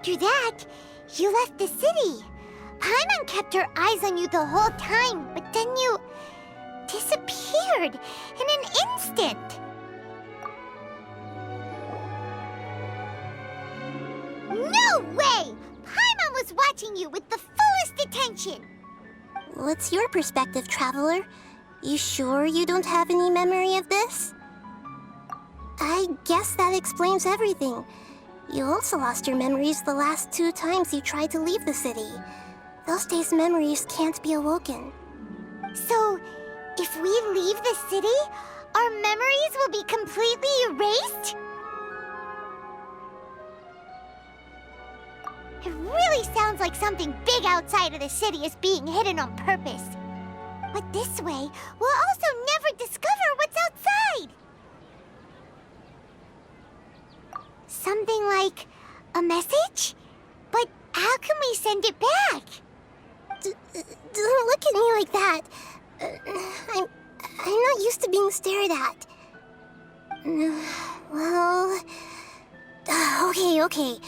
After that, you left the city. Paimon kept her eyes on you the whole time, but then you disappeared in an instant. No way! Paimon was watching you with the fullest attention. What's your perspective, Traveler? You sure you don't have any memory of this? I guess that explains everything. You also lost your memories the last 2 times you tried to leave the city. Those days' memories can't be awoken. So, if we leave the city, our memories will be completely erased? It really sounds like something big outside of the city is being hidden on purpose. But this way, we'll also never discover what's outside. Something like a message? But how can we send it back? Don't look at me like that. I'm not used to being stared at. Well... Okay.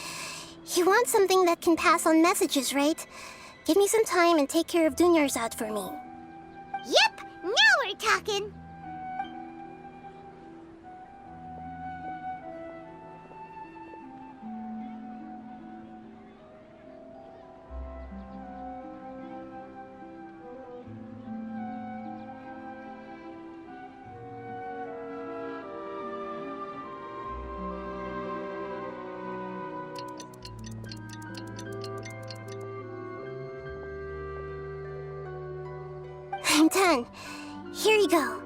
You want something that can pass on messages, right? Give me some time and take care of Dunyar's out for me. Yep, now we're talking. I'm done. Here you go.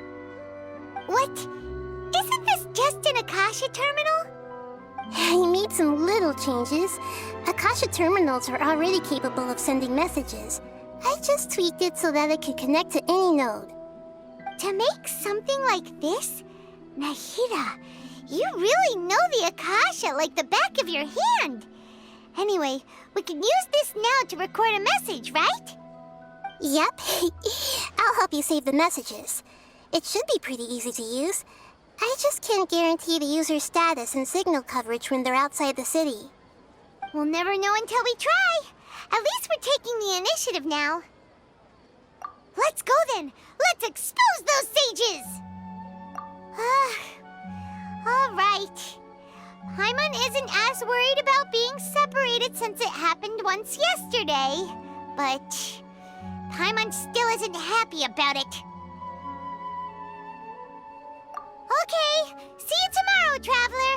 What? Isn't this just an Akasha terminal? I made some little changes. Akasha terminals are already capable of sending messages. I just tweaked it so that it could connect to any node. To make something like this? Nahida, you really know the Akasha like the back of your hand. Anyway, we can use this now to record a message, right? Yep. I'll help you save the messages. It should be pretty easy to use. I just can't guarantee the user's status and signal coverage when they're outside the city. We'll never know until we try. At least we're taking the initiative now. Let's go then. Let's expose those sages. All right. Paimon isn't as worried about being separated since it happened once yesterday. But Paimon still isn't happy about it. Okay, see you tomorrow, Traveler.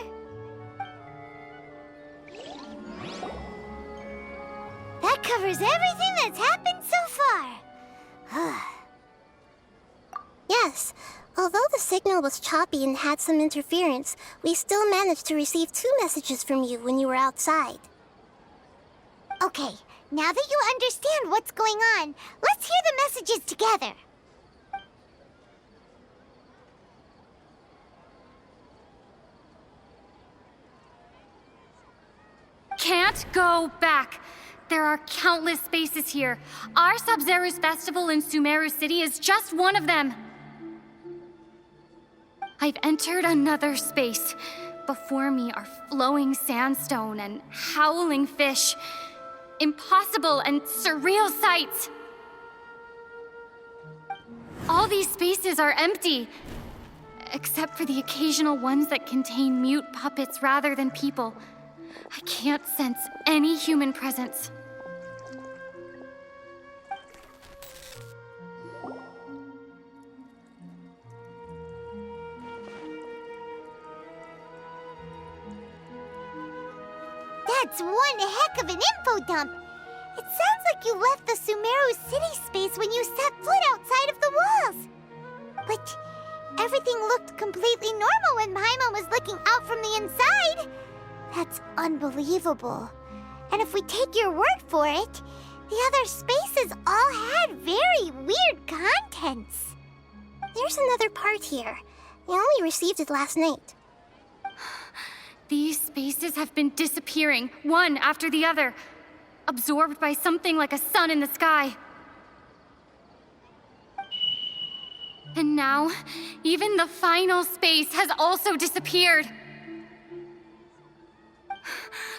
That covers everything that's happened so far. Yes. Although the signal was choppy and had some interference, we still managed to receive 2 messages from you when you were outside. Okay, now that you understand what's going on, let's hear the messages together. Can't go back. There are countless spaces here. Our Sabzeruz festival in Sumeru City is just one of them. I've entered another space. Before me are flowing sandstone and howling fish. Impossible and surreal sights. All these spaces are empty, except for the occasional ones that contain mute puppets rather than people. I can't sense any human presence. That's one heck of an info dump. It sounds like you left the Sumeru city space when you set foot outside of the walls. But everything looked completely normal when Paimon was looking out from the inside. That's unbelievable. And if we take your word for it, the other spaces all had very weird contents. There's another part here. I only received it last night. These spaces have been disappearing, one after the other, absorbed by something like a sun in the sky. And now, even the final space has also disappeared.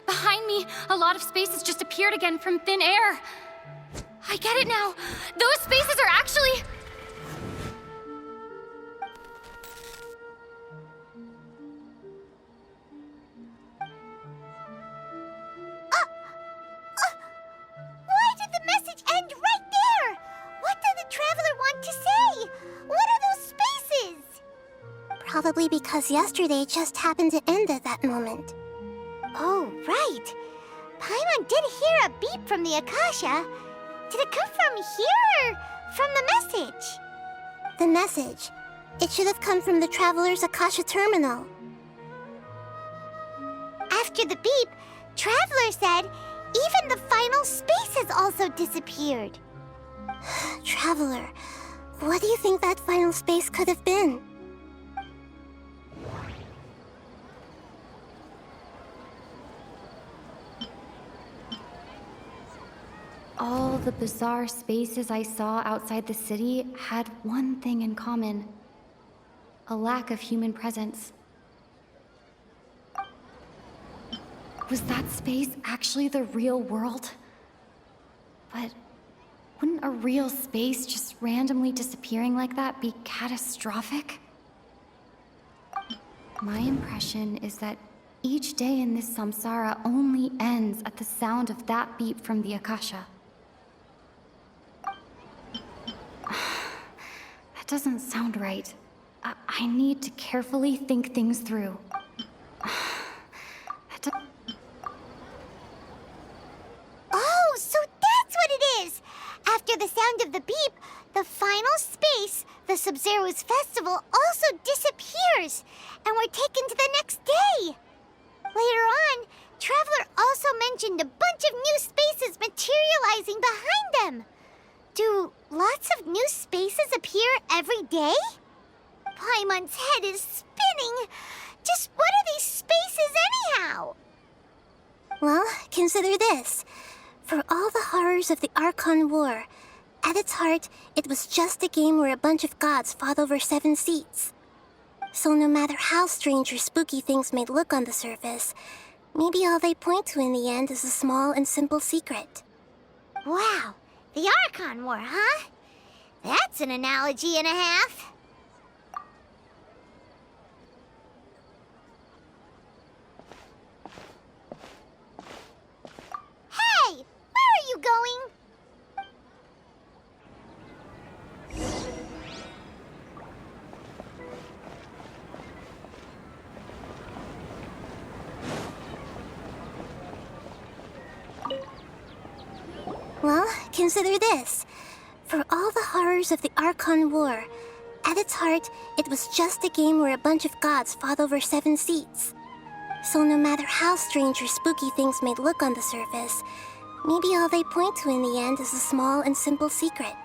Behind me, a lot of spaces just appeared again from thin air. I get it now. Those spaces are actually... Why did the message end right there? What did the traveler want to say? What are those spaces? Probably because yesterday just happened to end at that moment. Oh, right. Paimon did hear a beep from the Akasha. Did it come from here or from the message? The message. It should have come from the Traveler's Akasha terminal. After the beep, Traveler said even the final spaces also disappeared. Traveler, what do you think that final space could have been? All the bizarre spaces I saw outside the city had one thing in common: a lack of human presence. Was that space actually the real world? But wouldn't a real space just randomly disappearing like that be catastrophic? My impression is that each day in this samsara only ends at the sound of that beep from the Akasha. That doesn't sound right. I need to carefully think things through. Oh, so that's what it is! After the sound of the beep, the final space, the Sabzeruz festival, also disappears, and we're taken to the next day. Later on, Traveler also mentioned a bunch of new spaces materializing behind them. Do lots of new spaces appear every day? Paimon's head is spinning. Just what are these spaces anyhow? Well, consider this. For all the horrors of the Archon War, at its heart, it was just a game where a bunch of gods fought over 7 seats. So no matter how strange or spooky things may look on the surface, maybe all they point to in the end is a small and simple secret. Wow, the Archon War, huh? That's an analogy and a half. Hey, where are you going? Well, consider this. For all the horrors of the Archon War, at its heart, it was just a game where a bunch of gods fought over 7 seats. So no matter how strange or spooky things may look on the surface, maybe all they point to in the end is a small and simple secret.